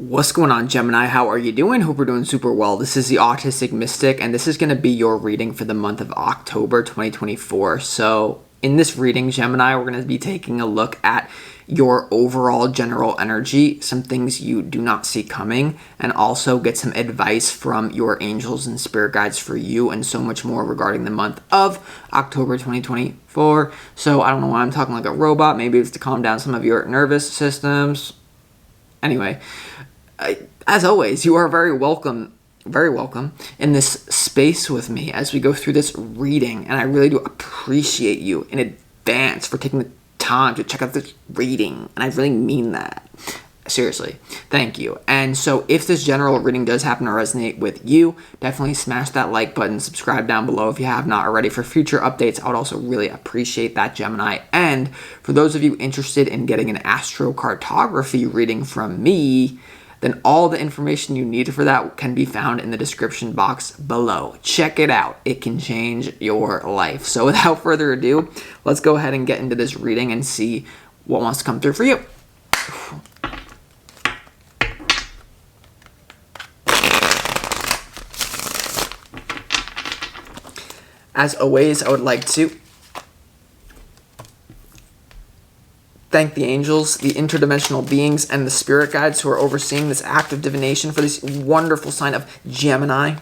What's going on, Gemini? How are you doing? Hope we're doing super well. This is the Autistic Mystic, and this is going to be your reading for the month of October 2024. So in this reading, Gemini, we're going to be taking a look at your overall general energy, some things you do not see coming, and also get some advice from your angels and spirit guides for you, and so much more regarding the month of October 2024. So I don't know why I'm talking like a robot. Maybe it's to calm down some of your nervous systems. Anyway, as always, you are very welcome in this space with me as we go through this reading, and I really do appreciate you in advance for taking the time to check out this reading, and I really mean that. Seriously, thank you. And so if this general reading does happen to resonate with you, definitely smash that like button, subscribe down below if you have not already for future updates. I would also really appreciate that, Gemini. And for those of you interested in getting an astrocartography reading from me, then all the information you need for that can be found in the description box below. Check it out. It can change your life. So without further ado, let's go ahead and get into this reading and see what wants to come through for you. As always, I would like to thank the angels, the interdimensional beings, and the spirit guides who are overseeing this act of divination for this wonderful sign of Gemini.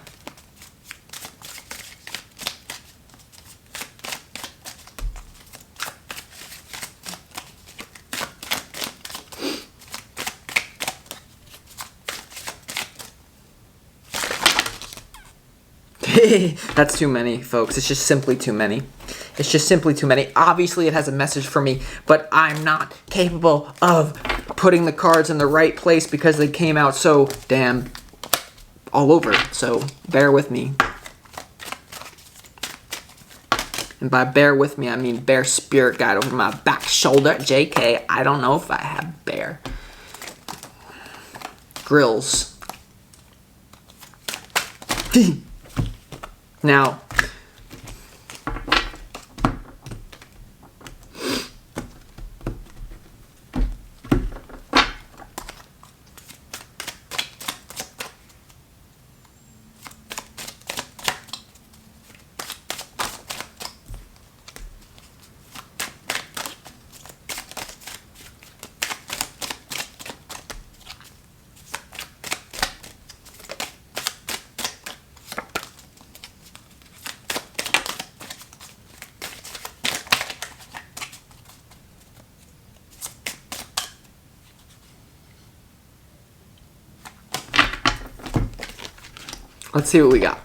That's too many, folks. It's just simply too many. It's just simply too many. Obviously, it has a message for me, but I'm not capable of putting the cards in the right place because they came out so damn all over. So bear with me. And by bear with me, I mean bear spirit guide over my back shoulder. JK, I don't know if I have bear. Grills. Now, let's see what we got.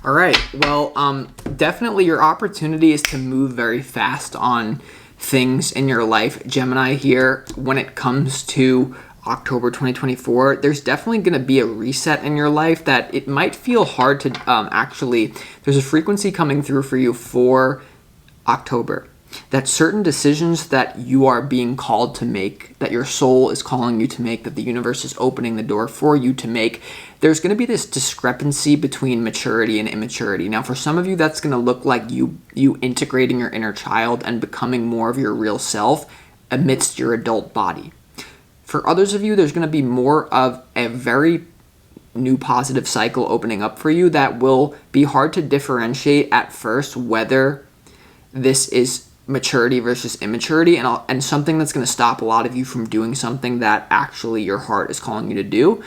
All right, well, definitely your opportunity is to move very fast on things in your life, Gemini, here when it comes to October 2024. There's definitely going to be a reset in your life that it might feel hard to actually, there's a frequency coming through for you for October, that certain decisions that you are being called to make, that your soul is calling you to make, that the universe is opening the door for you to make, there's going to be this discrepancy between maturity and immaturity. Now, for some of you, that's going to look like you integrating your inner child and becoming more of your real self amidst your adult body. For others of you, there's going to be more of a very new positive cycle opening up for you that will be hard to differentiate at first whether this is maturity versus immaturity, and something that's going to stop a lot of you from doing something that actually your heart is calling you to do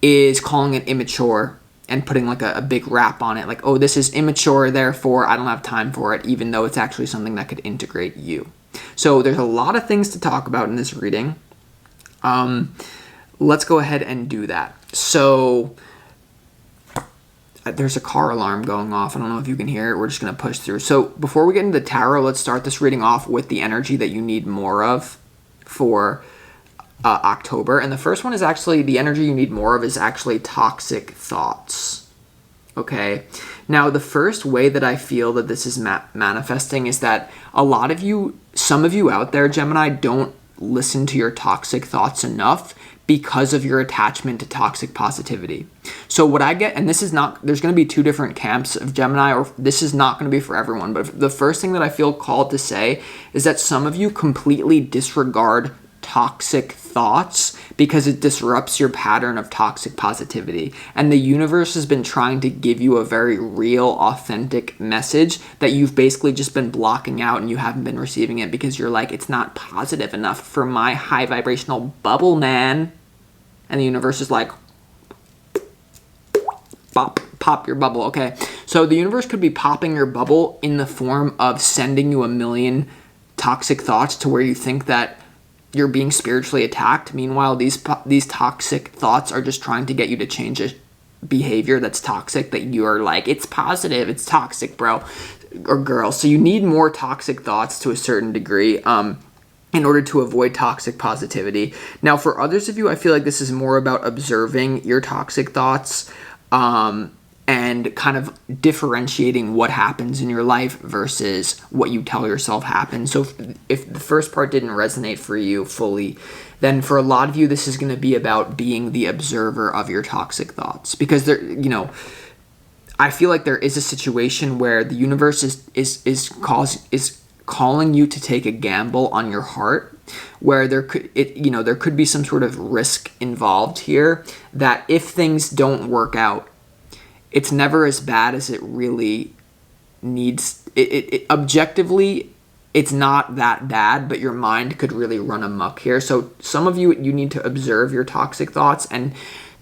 is calling it immature and putting like a big wrap on it, like, oh, this is immature, therefore I don't have time for it, even though it's actually something that could integrate you. So there's a lot of things to talk about in this reading. Let's go ahead and do that. So there's a car alarm going off. I don't know if you can hear it. We're just going to push through. So before we get into the tarot, let's start this reading off with the energy that you need more of for October. And the first one is actually, the energy you need more of is actually toxic thoughts. Okay. Now, the first way that I feel that this is manifesting is that a lot of you, some of you out there, Gemini, don't listen to your toxic thoughts enough because of your attachment to toxic positivity. So what I get, and this is not, there's going to be two different camps of Gemini, or this is not going to be for everyone, but the first thing that I feel called to say is that some of you completely disregard toxic thoughts because it disrupts your pattern of toxic positivity. And the universe has been trying to give you a very real, authentic message that you've basically just been blocking out and you haven't been receiving it because you're like, it's not positive enough for my high vibrational bubble, man. And the universe is like, pop your bubble, okay? So the universe could be popping your bubble in the form of sending you a million toxic thoughts to where you think that you're being spiritually attacked. Meanwhile, these toxic thoughts are just trying to get you to change a behavior that's toxic, that you're like, it's positive, it's toxic, bro or girl. So you need more toxic thoughts to a certain degree in order to avoid toxic positivity. Now, for others of you, I feel like this is more about observing your toxic thoughts and kind of differentiating what happens in your life versus what you tell yourself happens. So if the first part didn't resonate for you fully, then for a lot of you, this is going to be about being the observer of your toxic thoughts. Because there, I feel like there is a situation where the universe is calling you to take a gamble on your heart, where there could be some sort of risk involved here, that if things don't work out, it's never as bad as it really needs. Objectively, it's not that bad, but your mind could really run amok here. So some of you need to observe your toxic thoughts and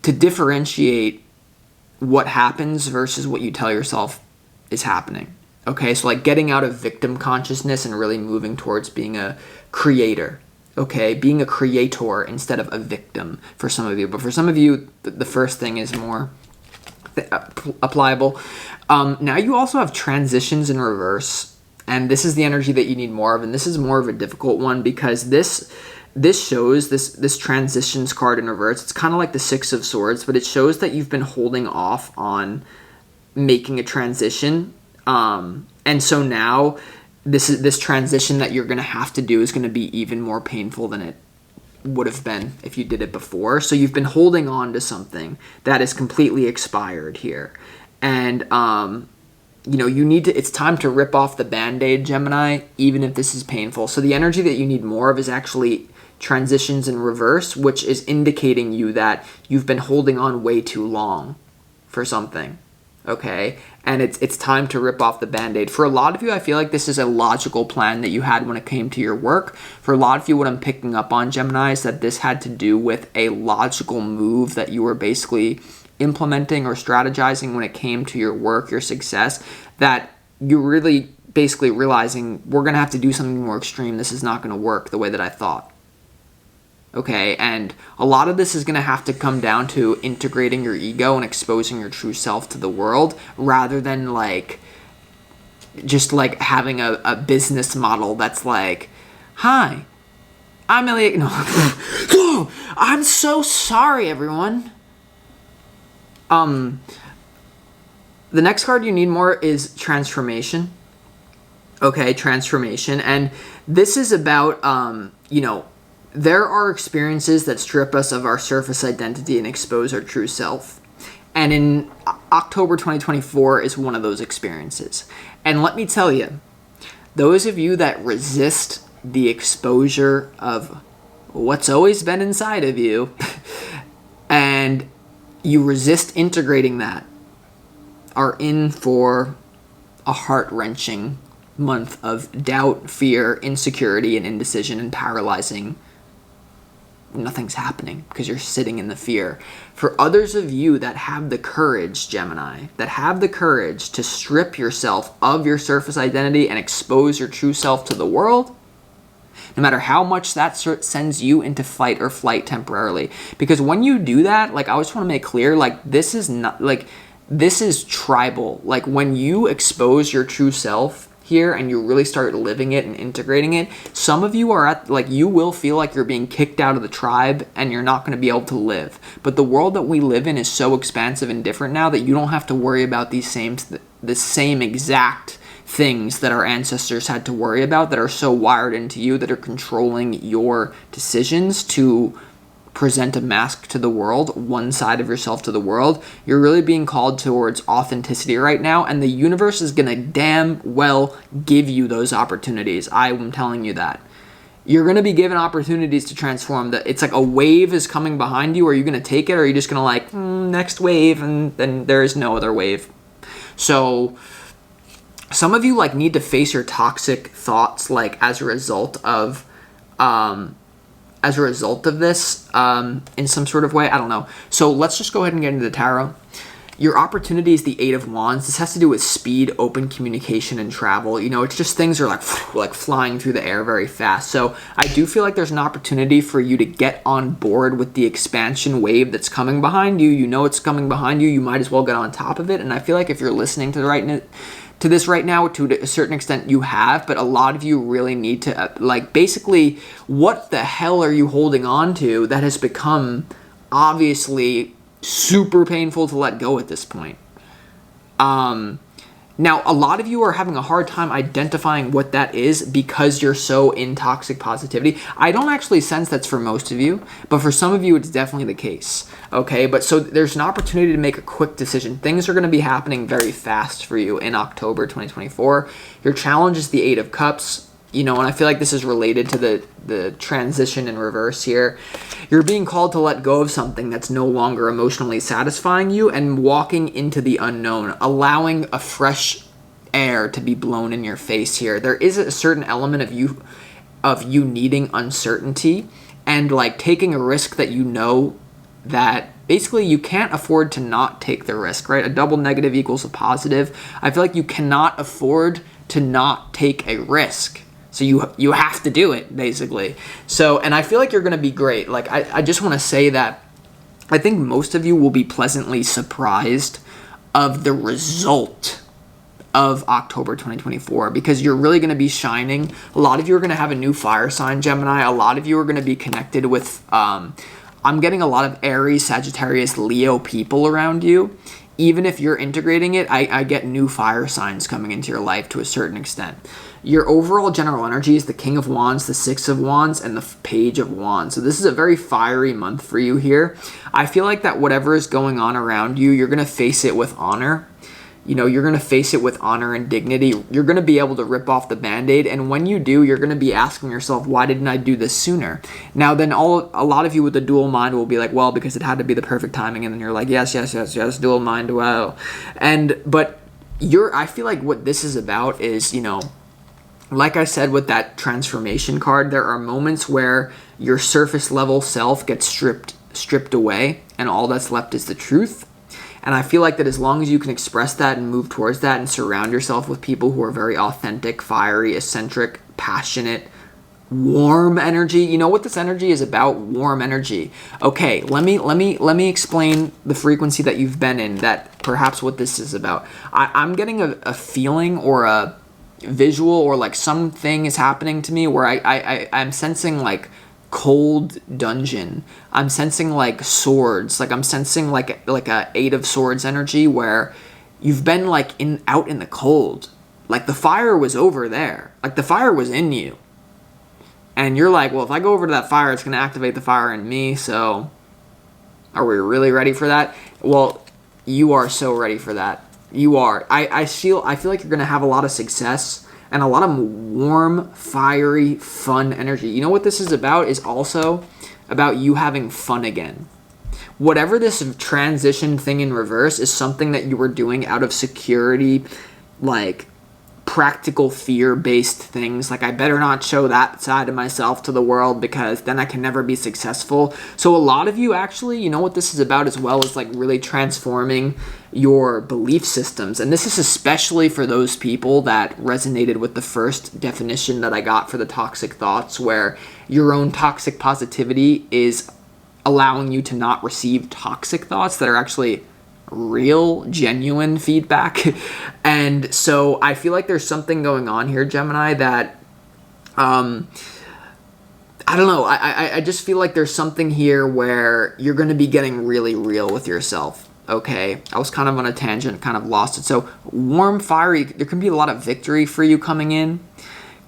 to differentiate what happens versus what you tell yourself is happening. Okay, so like getting out of victim consciousness and really moving towards being a creator. Okay, being a creator instead of a victim for some of you. But for some of you, the first thing is more applicable. Now you also have transitions in reverse, and this is the energy that you need more of, and this is more of a difficult one because this shows this transitions card in reverse. It's kind of like the Six of Swords, but it shows that you've been holding off on making a transition, and so now this transition that you're going to have to do is going to be even more painful than it would have been if you did it before. So you've been holding on to something that is completely expired here, and you need to, it's time to rip off the band-aid, Gemini, even if this is painful. So the energy that you need more of is actually transitions in reverse, which is indicating you that you've been holding on way too long for something. Okay, and it's time to rip off the band-aid. For a lot of you, I feel like this is a logical plan that you had when it came to your work. For a lot of you, what I'm picking up on, Gemini, is that this had to do with a logical move that you were basically implementing or strategizing when it came to your work, your success, that you're really basically realizing we're going to have to do something more extreme. This is not going to work the way that I thought. Okay, and a lot of this is going to have to come down to integrating your ego and exposing your true self to the world, rather than just having a business model that's like, hi, I'm Elliot. No, I'm so sorry, everyone. The next card you need more is transformation. Okay, transformation, and this is about there are experiences that strip us of our surface identity and expose our true self. And in October 2024 is one of those experiences. And let me tell you, those of you that resist the exposure of what's always been inside of you, and you resist integrating that, are in for a heart-wrenching month of doubt, fear, insecurity, and indecision, and paralyzing. Nothing's happening because you're sitting in the fear. For others of you that have the courage, Gemini, that have the courage to strip yourself of your surface identity and expose your true self to the world, no matter how much that sends you into fight or flight temporarily. Because when you do that, I just want to make clear, this is not, this is tribal. When you expose your true self here and you really start living it and integrating it, some of you are you will feel like you're being kicked out of the tribe and you're not going to be able to live. But the world that we live in is so expansive and different now that you don't have to worry about the same exact things that our ancestors had to worry about, that are so wired into you, that are controlling your decisions to present a mask to the world, one side of yourself to the world. You're really being called towards authenticity right now, and the universe is going to damn well give you those opportunities. I'm telling you that. You're going to be given opportunities to transform. It's like a wave is coming behind you. Are you going to take it, or are you just going to like, next wave, and then there is no other wave? So some of you like need to face your toxic thoughts like as a result of this in some sort of way. I don't know. So let's just go ahead and get into the tarot. Your opportunity is the Eight of Wands. This has to do with speed, open communication, and travel. You know, it's just things are like flying through the air very fast. So I do feel like there's an opportunity for you to get on board with the expansion wave that's coming behind you. You know it's coming behind you. You might as well get on top of it. And I feel like if you're listening to this right now, to a certain extent you have, but a lot of you really need to, like, basically, what the hell are you holding on to that has become obviously super painful to let go at this point? Now, a lot of you are having a hard time identifying what that is because you're so in toxic positivity. I don't actually sense that's for most of you, but for some of you, it's definitely the case. Okay, but so there's an opportunity to make a quick decision. Things are going to be happening very fast for you in October 2024. Your challenge is the Eight of Cups. You know, and I feel like this is related to the transition in reverse here. You're being called to let go of something that's no longer emotionally satisfying you and walking into the unknown, allowing a fresh air to be blown in your face here. There is a certain element of you needing uncertainty and like taking a risk that you know that basically you can't afford to not take the risk, right? A double negative equals a positive. I feel like you cannot afford to not take a risk. So you have to do it, basically. So, and I feel like you're going to be great. Like, I just want to say that I think most of you will be pleasantly surprised of the result of October 2024 because you're really going to be shining. A lot of you are going to have a new fire sign, Gemini. A lot of you are going to be connected with, I'm getting a lot of Aries, Sagittarius, Leo people around you. Even if you're integrating it, I get new fire signs coming into your life to a certain extent. Your overall general energy is the King of Wands, the Six of Wands, and the Page of Wands. So this is a very fiery month for you here. I feel like that whatever is going on around you, you're going to face it with honor. You know, you're going to face it with honor and dignity. You're going to be able to rip off the Band-Aid. And when you do, you're going to be asking yourself, why didn't I do this sooner? Now, then a lot of you with the dual mind will be like, well, because it had to be the perfect timing. And then you're like, yes, dual mind, wow. But I feel like what this is about is, you know, like I said with that transformation card, there are moments where your surface level self gets stripped away and all that's left is the truth. And I feel like that as long as you can express that and move towards that and surround yourself with people who are very authentic, fiery, eccentric, passionate, warm energy. You know what this energy is about? Warm energy. Okay, let me explain the frequency that you've been in, that perhaps what this is about. I'm getting a feeling or a visual or like something is happening to me where I'm sensing like cold dungeon. I'm sensing like swords. Like I'm sensing like a Eight of Swords energy where you've been like out in the cold. Like the fire was over there. Like the fire was in you. And you're like, well, if I go over to that fire, it's going to activate the fire in me. So are we really ready for that? Well, you are so ready for that. You are. I feel like you're going to have a lot of success and a lot of warm, fiery, fun energy. You know what this is about? Is also about you having fun again. Whatever this transition thing in reverse is something that you were doing out of security, like practical fear-based things. Like, I better not show that side of myself to the world because then I can never be successful. So a lot of you actually, you know what this is about as well, is like really transforming your belief systems. And this is especially for those people that resonated with the first definition that I got for the toxic thoughts, where your own toxic positivity is allowing you to not receive toxic thoughts that are actually real, genuine feedback. And so I feel like there's something going on here, Gemini, that I don't know. I just feel like there's something here where you're going to be getting really real with yourself. Okay, I was kind of on a tangent, kind of lost it. So warm, fiery, there can be a lot of victory for you coming in.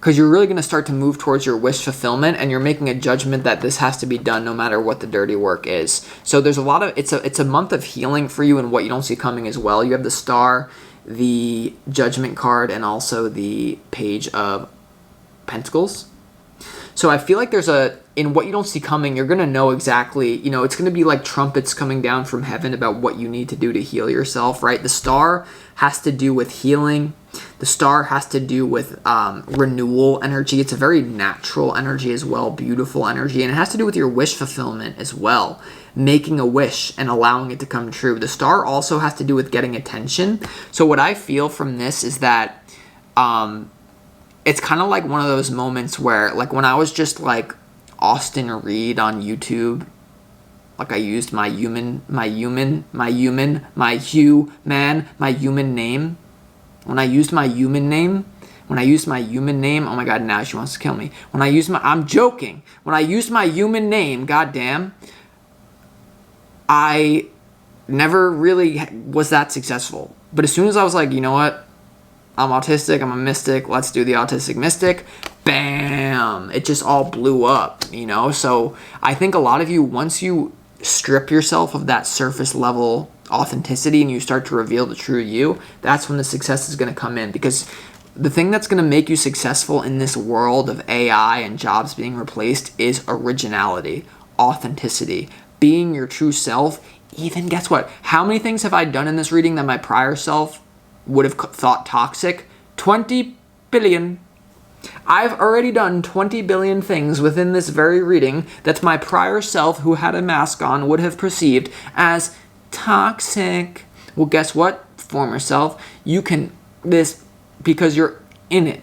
because you're really going to start to move towards your wish fulfillment, and you're making a judgment that this has to be done no matter what the dirty work is. So there's a lot of, it's a month of healing for you and what you don't see coming as well. You have the Star, the Judgment card, and also the Page of Pentacles. So I feel like there's in what you don't see coming, you're going to know exactly, it's going to be like trumpets coming down from heaven about what you need to do to heal yourself, right? The Star has to do with healing. The Star has to do with renewal energy. It's a very natural energy as well, beautiful energy. And it has to do with your wish fulfillment as well, making a wish and allowing it to come true. The Star also has to do with getting attention. So what I feel from this is that it's kind of like one of those moments where, like, when I was just like Austin Reed on YouTube, like I used my human name. When I used my human name, oh my God, now she wants to kill me. I'm joking. When I used my human name, goddamn, I never really was that successful. But as soon as I was like, you know what? I'm autistic, I'm a mystic, let's do the autistic mystic. Bam! It just all blew up, So I think a lot of you, once you strip yourself of that surface level authenticity and you start to reveal the true you, that's when the success is going to come in. Because the thing that's going to make you successful in this world of AI and jobs being replaced is originality, authenticity, being your true self. Even, guess what? How many things have I done in this reading that my prior self would have thought toxic? 20 billion. I've already done 20 billion things within this very reading that my prior self, who had a mask on, would have perceived as toxic. Well, guess what, former self? You can, because you're in it.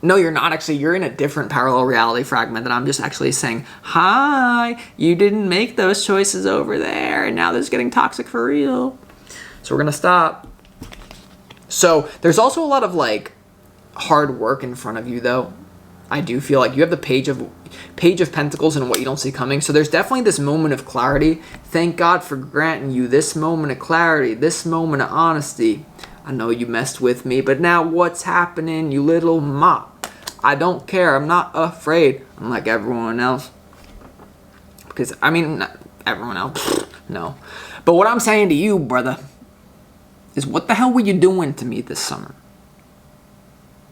No, you're not actually. You're in a different parallel reality fragment that I'm just actually saying, hi, you didn't make those choices over there, and now this is getting toxic for real. So we're going to stop. So there's also a lot of like hard work in front of you, though. I do feel like you have the Page of Pentacles and what you don't see coming. So there's definitely this moment of clarity. Thank God for granting you this moment of clarity, this moment of honesty. I know you messed with me, but now what's happening, you little mop? I don't care. I'm not afraid. I'm like everyone else. Because, not everyone else. No. But what I'm saying to you, brother, is what the hell were you doing to me this summer?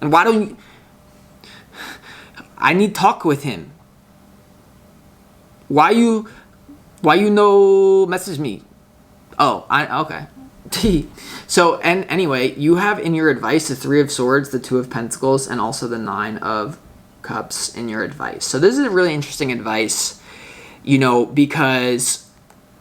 And why don't you... I need talk with him. Why you no message me? Oh, okay. So, and anyway, you have in your advice the Three of Swords, the Two of Pentacles, and also the Nine of Cups in your advice. So this is a really interesting advice, because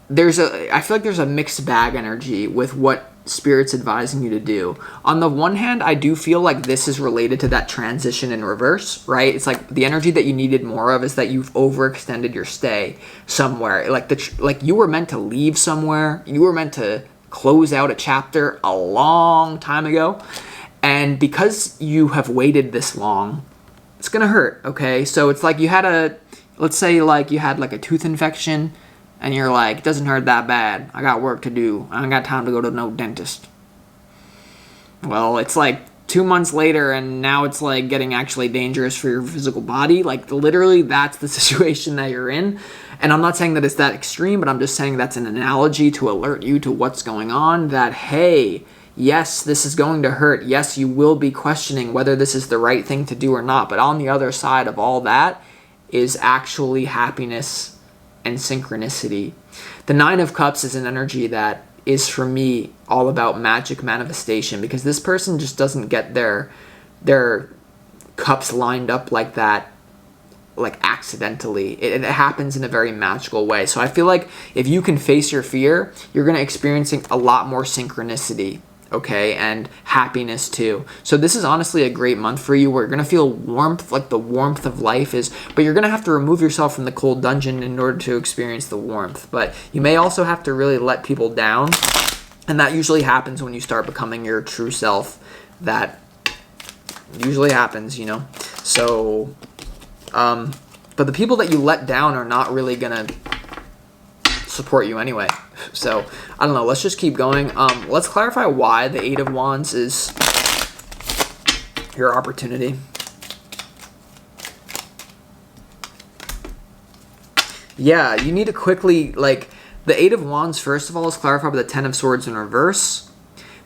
I feel like there's a mixed bag energy with what Spirit's advising you to do. On the one hand, I do feel like this is related to that transition in reverse, right? It's like the energy that you needed more of is that you've overextended your stay somewhere. Like you were meant to leave somewhere. You were meant to close out a chapter a long time ago. And because you have waited this long, it's going to hurt, okay? So it's like let's say like you had like a tooth infection, and you're like, it doesn't hurt that bad. I got work to do. I ain't got time to go to no dentist. Well, it's like 2 months later, and now it's like getting actually dangerous for your physical body. Like literally, that's the situation that you're in. And I'm not saying that it's that extreme, but I'm just saying that's an analogy to alert you to what's going on. That, hey, yes, this is going to hurt. Yes, you will be questioning whether this is the right thing to do or not. But on the other side of all that is actually happiness and synchronicity. The Nine of Cups is an energy that is, for me, all about magic manifestation, because this person just doesn't get their cups lined up like that, like accidentally. It happens in a very magical way. So I feel like if you can face your fear, you're going to experience a lot more synchronicity, okay, and happiness too. So this is honestly a great month for you, where you're going to feel warmth, like the warmth of life is, but you're going to have to remove yourself from the cold dungeon in order to experience the warmth. But you may also have to really let people down, and that usually happens when you start becoming your true self. That usually happens, So, but the people that you let down are not really going to support you anyway. So, I don't know. Let's just keep going. Let's clarify why the Eight of Wands is your opportunity. Yeah, you need to quickly, like, the Eight of Wands, first of all, is clarified by the Ten of Swords in reverse.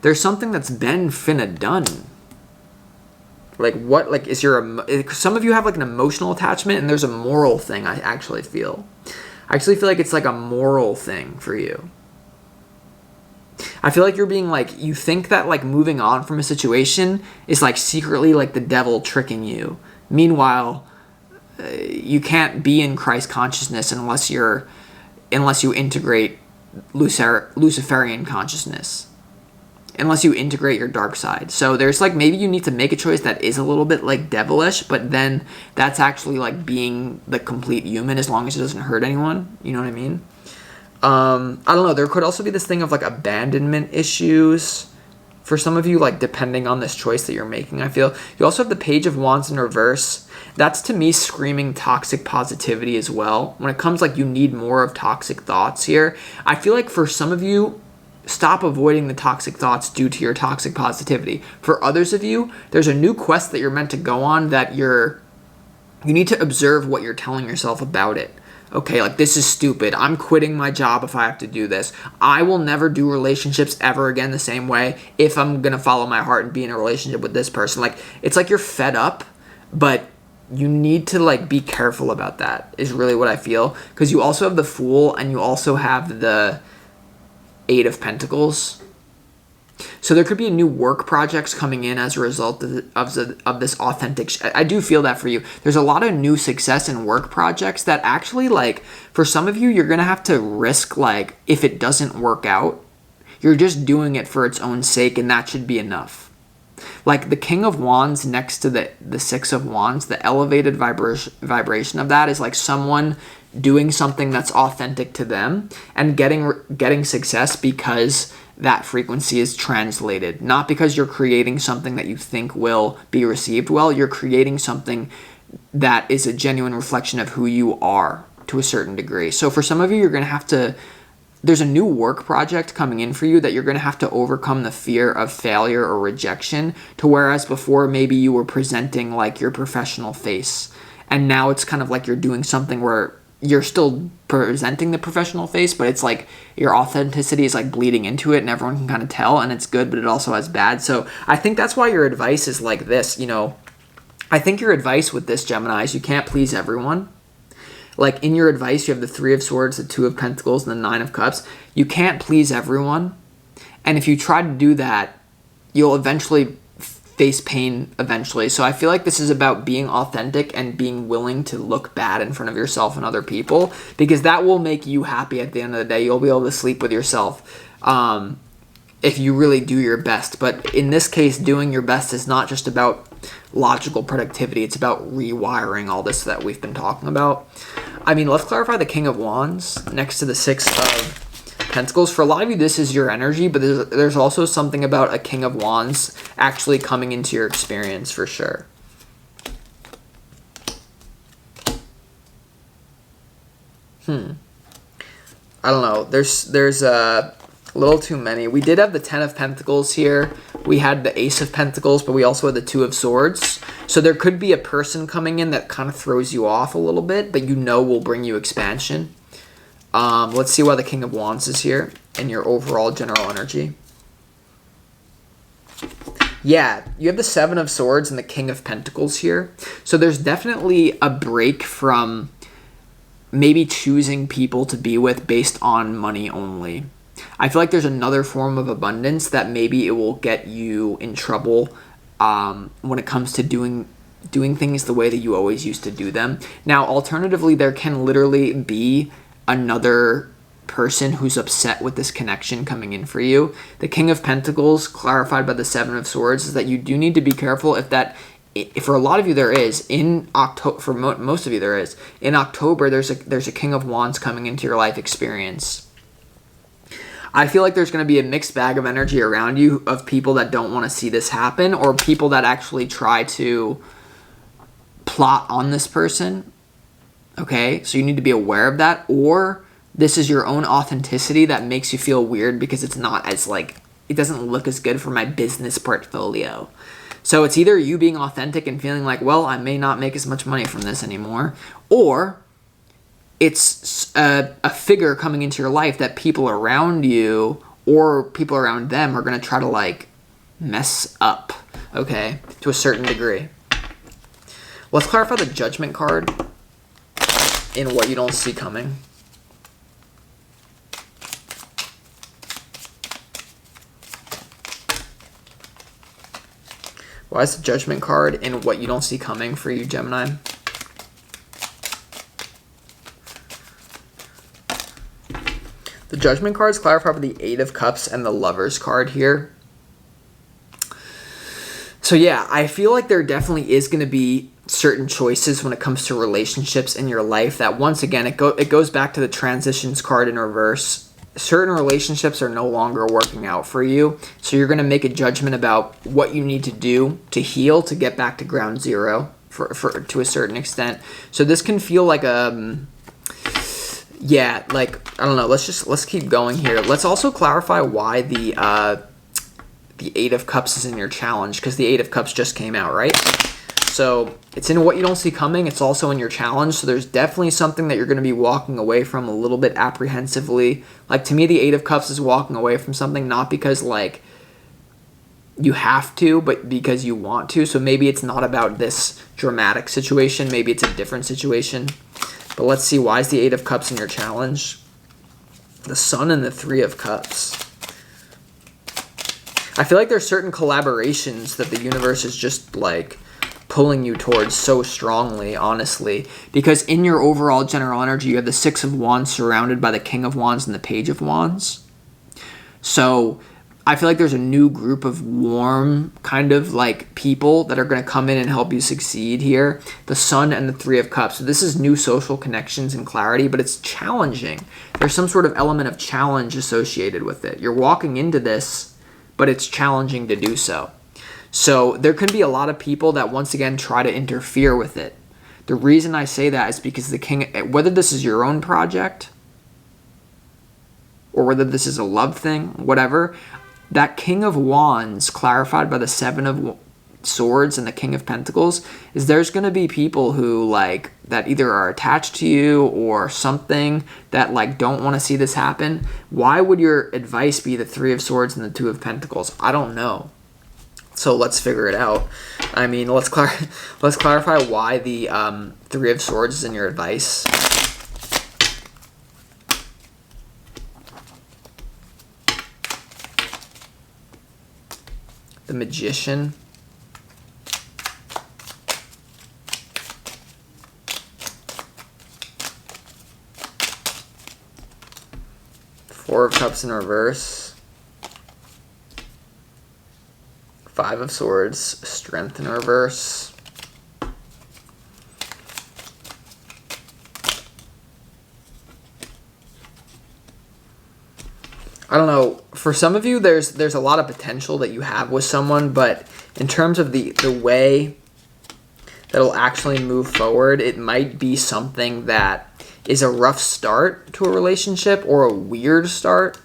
There's something that's been finna done. Like, what, like, is some of you have, like, an emotional attachment, and there's a moral thing, I actually feel. I actually feel like it's, like, a moral thing for you. I feel like you're being, like, you think that, like, moving on from a situation is, like, secretly, like, the devil tricking you. Meanwhile, you can't be in Christ consciousness unless you integrate Luciferian consciousness. Unless you integrate your dark side. So there's, like, maybe you need to make a choice that is a little bit, like, devilish, but then that's actually, like, being the complete human as long as it doesn't hurt anyone. You know what I mean? I don't know. There could also be this thing of, like, abandonment issues for some of you, like, depending on this choice that you're making, I feel. You also have the Page of Wands in reverse. That's, to me, screaming toxic positivity as well. When it comes, like, you need more of toxic thoughts here. I feel like for some of you, stop avoiding the toxic thoughts due to your toxic positivity. For others of you, there's a new quest that you're meant to go on that you need to observe what you're telling yourself about it. Okay, like, this is stupid. I'm quitting my job if I have to do this. I will never do relationships ever again the same way if I'm going to follow my heart and be in a relationship with this person. Like, it's like you're fed up, but you need to, like, be careful about that is really what I feel. Because you also have the Fool and you also have the Eight of Pentacles. So there could be new work projects coming in as a result of this authentic... I do feel that for you. There's a lot of new success in work projects that actually, like, for some of you, you're going to have to risk, like, if it doesn't work out, you're just doing it for its own sake, and that should be enough. Like, the King of Wands next to the Six of Wands, the elevated vibration of that is, like, someone doing something that's authentic to them and getting success because that frequency is translated. Not because you're creating something that you think will be received well. You're creating something that is a genuine reflection of who you are to a certain degree. So for some of you, you're going to have to... There's a new work project coming in for you that you're going to have to overcome the fear of failure or rejection, to whereas before maybe you were presenting, like, your professional face. And now it's kind of like you're doing something where you're still presenting the professional face, but it's like your authenticity is, like, bleeding into it and everyone can kind of tell, and it's good, but it also has bad. So I think that's why your advice is like this, you know. I think your advice with this, Gemini, is you can't please everyone. Like, in your advice, you have the Three of Swords, the Two of Pentacles, and the Nine of Cups. You can't please everyone. And if you try to do that, you'll eventually face pain eventually. So I feel like this is about being authentic and being willing to look bad in front of yourself and other people, because that will make you happy at the end of the day. You'll be able to sleep with yourself if you really do your best. But in this case, doing your best is not just about logical productivity. It's about rewiring all this that we've been talking about. I mean, let's clarify the King of Wands next to the Six of Pentacles. For a lot of you, this is your energy, but there's also something about a King of Wands actually coming into your experience for sure. I don't know. There's a little too many. We did have the Ten of Pentacles here. We had the Ace of Pentacles, but we also had the Two of Swords. So there could be a person coming in that kind of throws you off a little bit, but you know will bring you expansion. Let's see why the King of Wands is here and your overall general energy. Yeah, you have the Seven of Swords and the King of Pentacles here. So there's definitely a break from maybe choosing people to be with based on money only. I feel like there's another form of abundance that maybe it will get you in trouble when it comes to doing things the way that you always used to do them. Now, alternatively, there can literally be another person who's upset with this connection coming in for you. The King of Pentacles, clarified by the Seven of Swords, is that you do need to be careful if for a lot of you there is, in October, for most of you there is, in October there's a King of Wands coming into your life experience. I feel like there's going to be a mixed bag of energy around you of people that don't want to see this happen, or people that actually try to plot on this person. Okay, so you need to be aware of that. Or this is your own authenticity that makes you feel weird because it's not as, like, it doesn't look as good for my business portfolio. So it's either you being authentic and feeling like, well, I may not make as much money from this anymore, or it's a figure coming into your life that people around you or people around them are going to try to like mess up, okay, to a certain degree. Let's clarify the Judgment card in what you don't see coming. Why is the Judgment card in what you don't see coming for you, Gemini? The Judgment card is clarified by the Eight of Cups and the Lovers card here. So yeah, I feel like there definitely is going to be certain choices when it comes to relationships in your life that, once again, it goes back to the Transitions card in reverse. Certain relationships are no longer working out for you, so you're going to make a judgment about what you need to do to heal, to get back to ground zero for to a certain extent. So this can feel like yeah, like, I don't know, let's keep going here. Let's also clarify why the Eight of Cups is in your challenge, because the Eight of Cups just came out, right? So it's in what you don't see coming. It's also in your challenge. So there's definitely something that you're going to be walking away from a little bit apprehensively. Like, to me, the Eight of Cups is walking away from something not because like you have to, but because you want to. So maybe it's not about this dramatic situation. Maybe it's a different situation. But let's see, why is the Eight of Cups in your challenge? The Sun and the Three of Cups. I feel like there's certain collaborations that the universe is just like pulling you towards so strongly, honestly, because in your overall general energy, you have the Six of Wands surrounded by the King of Wands and the Page of Wands. So I feel like there's a new group of warm kind of like people that are going to come in and help you succeed here. The Sun and the Three of Cups. So this is new social connections and clarity, but it's challenging. There's some sort of element of challenge associated with it. You're walking into this, but it's challenging to do so. So there can be a lot of people that, once again, try to interfere with it. The reason I say that is because the King, whether this is your own project or whether this is a love thing, whatever, that King of Wands, clarified by the Seven of Swords and the King of Pentacles, is there's going to be people who like that either are attached to you or something that like don't want to see this happen. Why would your advice be the Three of Swords and the Two of Pentacles? I don't know. So let's figure it out. I mean, let's clarify why the Three of Swords is in your advice. The Magician. Four of Cups in reverse. Five of Swords, Strength in reverse. I don't know. For some of you, there's a lot of potential that you have with someone, but in terms of the way that'll actually move forward, it might be something that is a rough start to a relationship or a weird start.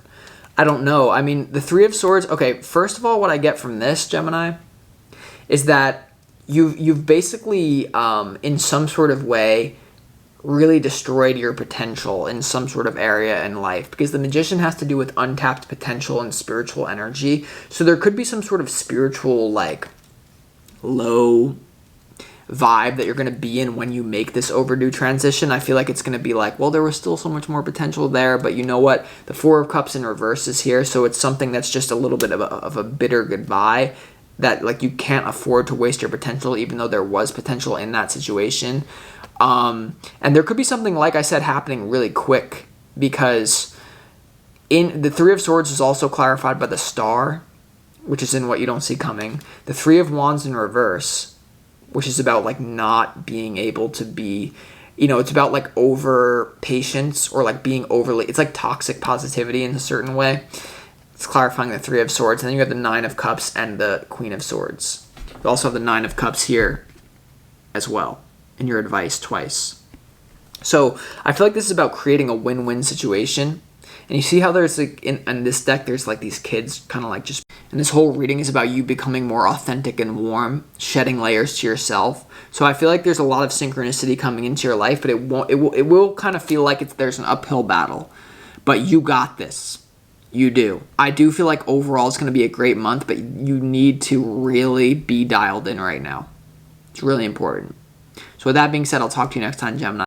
I don't know. I mean, the Three of Swords, okay, first of all, what I get from this, Gemini, is that you've basically, in some sort of way, really destroyed your potential in some sort of area in life, because the Magician has to do with untapped potential and spiritual energy. So there could be some sort of spiritual, like, low vibe that you're going to be in when you make this overdue transition. I feel like it's going to be like, well, there was still so much more potential there, but you know what? The Four of Cups in reverse is here, so it's something that's just a little bit of a bitter goodbye, that like you can't afford to waste your potential, even though there was potential in that situation. And there could be something, like I said, happening really quick, because in the Three of Swords is also clarified by the Star, which is in what you don't see coming. The Three of Wands in reverse, which is about like not being able to be, you know, it's about like over patience or like being overly, it's like toxic positivity in a certain way. It's clarifying the Three of Swords. And then you have the Nine of Cups and the Queen of Swords. You also have the Nine of Cups here as well in your advice twice. So I feel like this is about creating a win-win situation. And you see how there's like in this deck, there's like these kids kind of like just, And this whole reading is about you becoming more authentic and warm, shedding layers to yourself. So I feel like there's a lot of synchronicity coming into your life, but it will kind of feel like there's an uphill battle. But you got this. You do. I do feel like overall it's going to be a great month, but you need to really be dialed in right now. It's really important. So with that being said, I'll talk to you next time, Gemini.